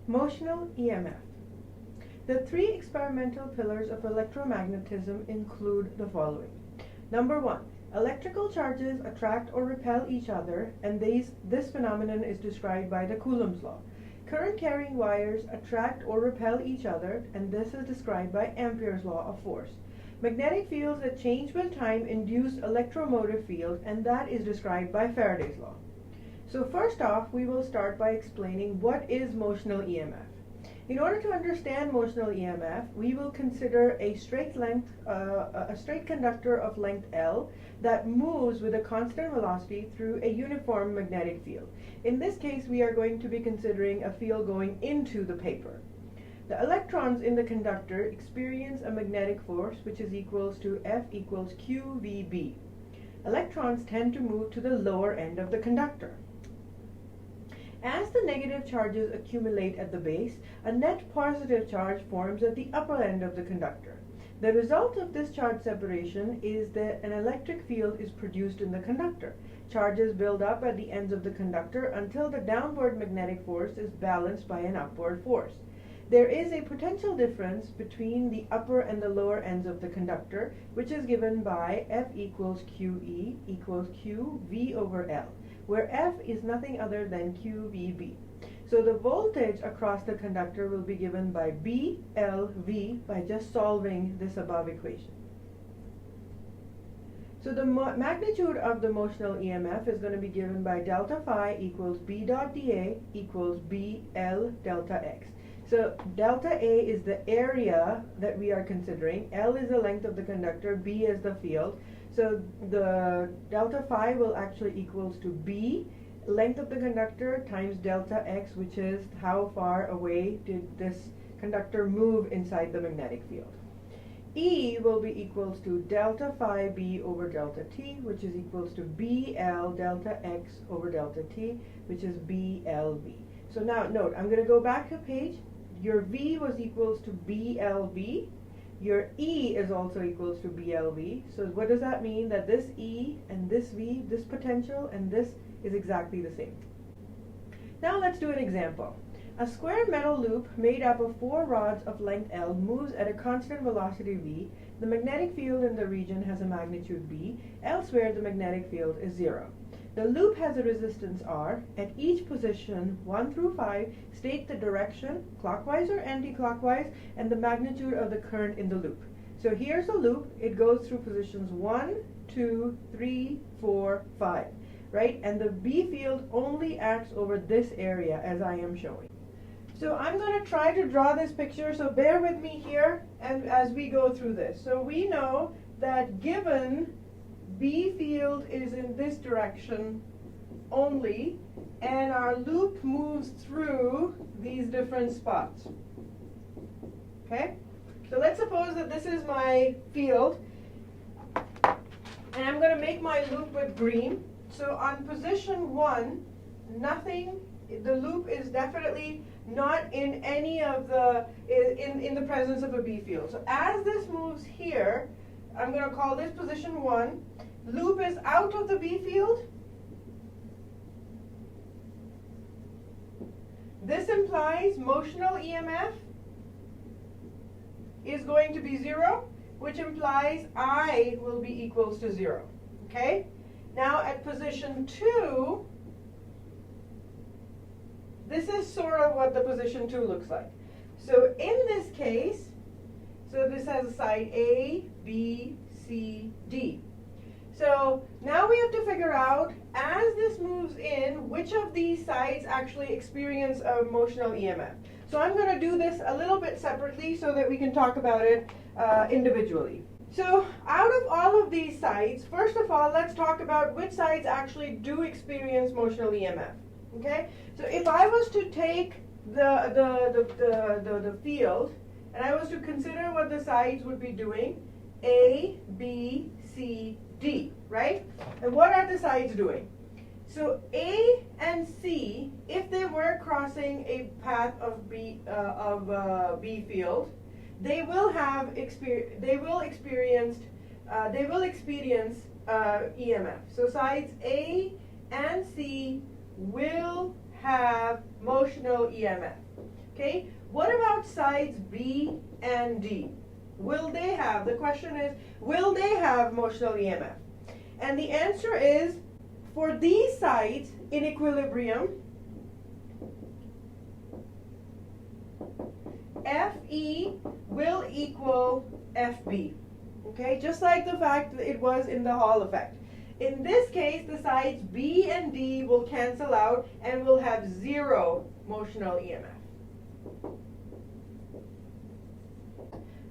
Motional EMF. The three experimental pillars of electromagnetism include the following. Number 1. Electrical charges attract or repel each other, and this phenomenon is described by the Coulomb's law. Current-carrying wires attract or repel each other, and this is described by Ampere's law of force. Magnetic fields that change with time induce electromotive field, and that is described by Faraday's law. So first off, we will start by explaining what is motional EMF. In order to understand motional EMF, we will consider a straight conductor of length L that moves with a constant velocity through a uniform magnetic field. In this case, we are going to be considering a field going into the paper. The electrons in the conductor experience a magnetic force which is equals to F equals QVB. Electrons tend to move to the lower end of the conductor. As the negative charges accumulate at the base, a net positive charge forms at the upper end of the conductor. The result of this charge separation is that an electric field is produced in the conductor. Charges build up at the ends of the conductor until the downward magnetic force is balanced by an upward force. There is a potential difference between the upper and the lower ends of the conductor, which is given by F equals QE equals QV over L, where F is nothing other than QVB. So the voltage across the conductor will be given by BLV by just solving this above equation. So the magnitude of the motional EMF is going to be given by delta phi equals B dot dA equals BL delta X. So delta A is the area that we are considering, L is the length of the conductor, B is the field. So the delta phi will actually equals to B, length of the conductor, times delta X, which is how far away did this conductor move inside the magnetic field. E will be equals to delta phi B over delta T, which is equals to BL delta X over delta T, which is BLV. So now note, I'm going to go back a page. Your V was equals to BLV. Your E is also equals to BLV. So what does that mean? That this E and this V, this potential and this is exactly the same. Now let's do an example. A square metal loop made up of 4 rods of length L moves at a constant velocity V. The magnetic field in the region has a magnitude B. Elsewhere, the magnetic field is 0. The loop has a resistance R. At each position, 1 through 5, state the direction, clockwise or anti-clockwise, and the magnitude of the current in the loop. So here's the loop. It goes through positions 1, 2, 3, 4, 5, right? And the B field only acts over this area as I am showing. So I'm going to try to draw this picture, so bear with me here and as we go through this. So we know that given B field is in this direction only, and our loop moves through these different spots. Okay? So let's suppose that this is my field, and I'm going to make my loop with green. So on position 1, the loop is definitely not in any of the, in the presence of a B field. So as this moves here, I'm going to call this position 1. Loop is out of the B field. This implies motional EMF is going to be 0, which implies I will be equals to 0. Okay? Now at position 2, this is sort of what the position 2 looks like. So in this case, so this has a side A, B, C, D. So now we have to figure out, as this moves in, which of these sides actually experience a motional EMF. So I'm going to do this a little bit separately so that we can talk about it individually. So out of all of these sides, first of all, let's talk about which sides actually do experience motional EMF. Okay? So if I was to take the field, and I was to consider what the sides would be doing, A, B, C, D, right? And what are the sides doing? So A and C, if they were crossing a path of B field, they will experience EMF. So sides A and C will have motional EMF. Okay, what about sides B and D? Will they have, the question is, will they have motional EMF? And the answer is, for these sides in equilibrium, FE will equal FB. Okay, just like the fact that it was in the Hall effect. In this case, the sides B and D will cancel out and will have zero motional EMF.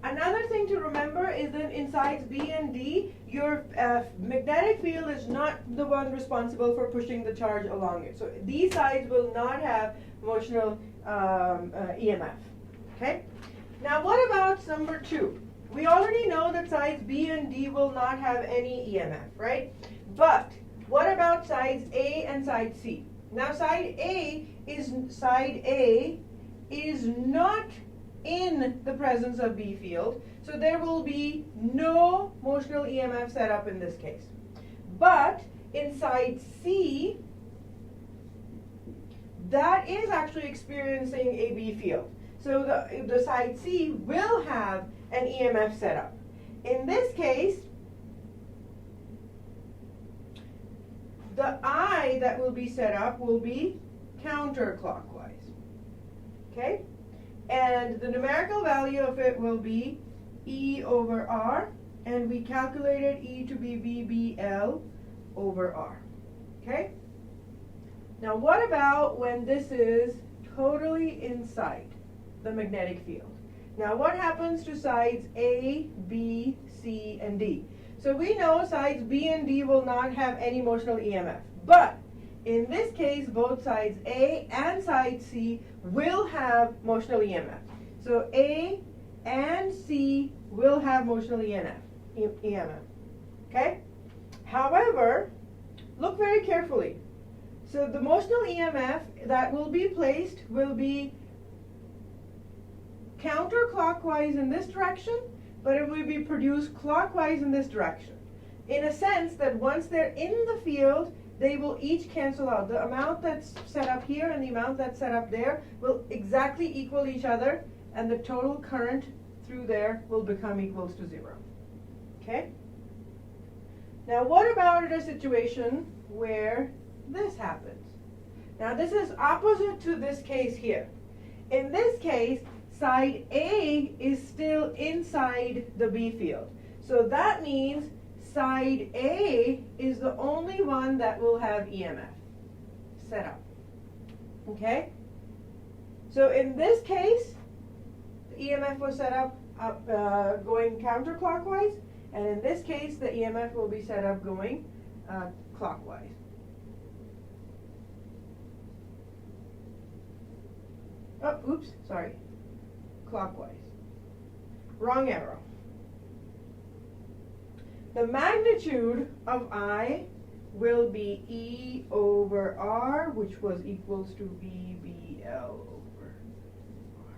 Another thing to remember is that in sides B and D, your magnetic field is not the one responsible for pushing the charge along it. So these sides will not have motional EMF. Okay? Now what about number 2? We already know that sides B and D will not have any EMF, right? But what about sides A and side C? Now side A is not in the presence of B field, so there will be no motional EMF set up in this case. But in side C, that is actually experiencing a B field. So the side C will have an EMF set up. In this case, the I that will be set up will be counterclockwise. Okay? And the numerical value of it will be E over R, and we calculated E to be VBL over R. Okay? Now what about when this is totally inside the magnetic field? Now what happens to sides A, B, C, and D? So we know sides B and D will not have any motional EMF. But in this case, both sides A and side C will have motional EMF. So A and C will have motional EMF. Okay? However, look very carefully. So the motional EMF that will be placed will be counterclockwise in this direction, but it will be produced clockwise in this direction. In a sense that once they're in the field, they will each cancel out. The amount that's set up here and the amount that's set up there will exactly equal each other, and the total current through there will become equals to 0. Okay? Now what about a situation where this happens? Now this is opposite to this case here. In this case, side A is still inside the B field. So that means side A is the only one that will have EMF set up. Okay? So in this case, the EMF was set up going counterclockwise, and in this case, the EMF will be set up going clockwise. Oh, oops, sorry. Clockwise. Wrong arrow. The magnitude of I will be E over R, which was equals to VBL over R.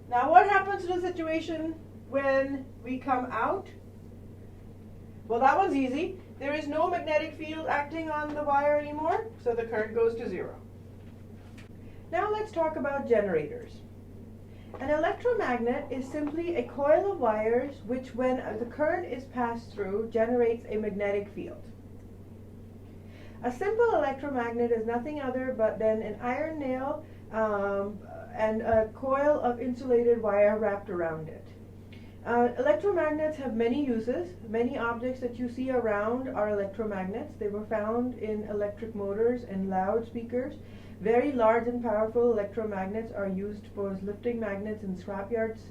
Now what happens to the situation when we come out? Well, that one's easy. There is no magnetic field acting on the wire anymore, so the current goes to 0. Now let's talk about generators. An electromagnet is simply a coil of wires which, when the current is passed through, generates a magnetic field. A simple electromagnet is nothing other but then an iron nail and a coil of insulated wire wrapped around it. Electromagnets have many uses. Many objects that you see around are electromagnets. They were found in electric motors and loudspeakers. Very large and powerful electromagnets are used for lifting magnets in scrapyards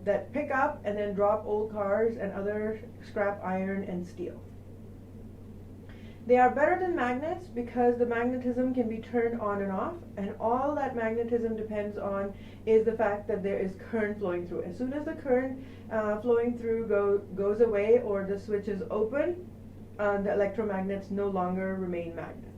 that pick up and then drop old cars and other scrap iron and steel. They are better than magnets because the magnetism can be turned on and off, and all that magnetism depends on is the fact that there is current flowing through. As soon as the current flowing through goes away or the switch is open, the electromagnets no longer remain magnets.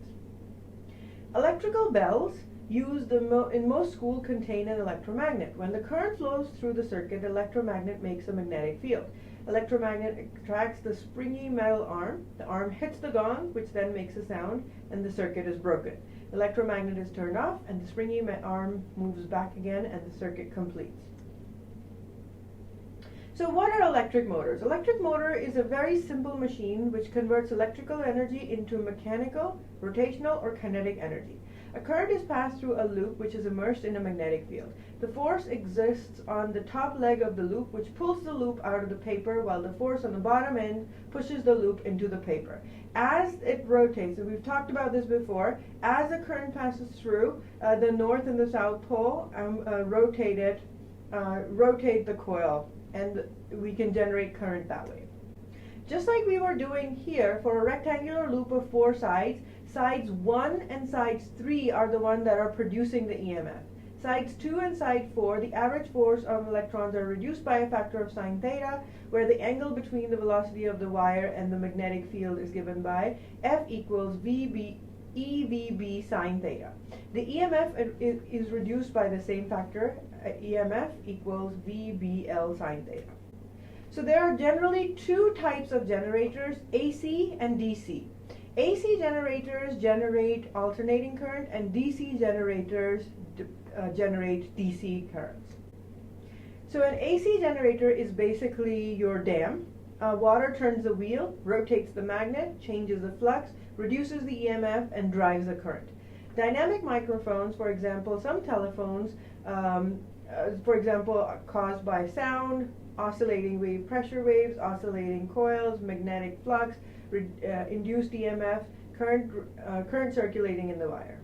Electrical bells used in most schools contain an electromagnet. When the current flows through the circuit, the electromagnet makes a magnetic field. Electromagnet attracts the springy metal arm. The arm hits the gong, which then makes a sound, and the circuit is broken. electromagnet is turned off, and the springy arm moves back again, and the circuit completes. So what are electric motors? Electric motor is a very simple machine which converts electrical energy into mechanical, rotational, or kinetic energy. A current is passed through a loop which is immersed in a magnetic field. The force exists on the top leg of the loop, which pulls the loop out of the paper, while the force on the bottom end pushes the loop into the paper. As it rotates, and we've talked about this before, as the current passes through, the north and the south pole rotate the coil, and we can generate current that way. Just like we were doing here, for a rectangular loop of 4 sides, sides 1 and sides 3 are the ones that are producing the EMF. Sides 2 and side 4, the average force of electrons are reduced by a factor of sine theta, where the angle between the velocity of the wire and the magnetic field is given by F equals EVB sine theta. The EMF is reduced by the same factor, EMF equals VBL sine theta. So there are generally 2 types of generators, AC and DC. AC generators generate alternating current, and DC generators generate DC currents. So an AC generator is basically your dam. Water turns the wheel, rotates the magnet, changes the flux, reduces the EMF, and drives the current. Dynamic microphones, for example, some telephones, for example, are caused by sound, oscillating wave pressure waves, oscillating coils, magnetic flux, induced EMF, current circulating in the wire.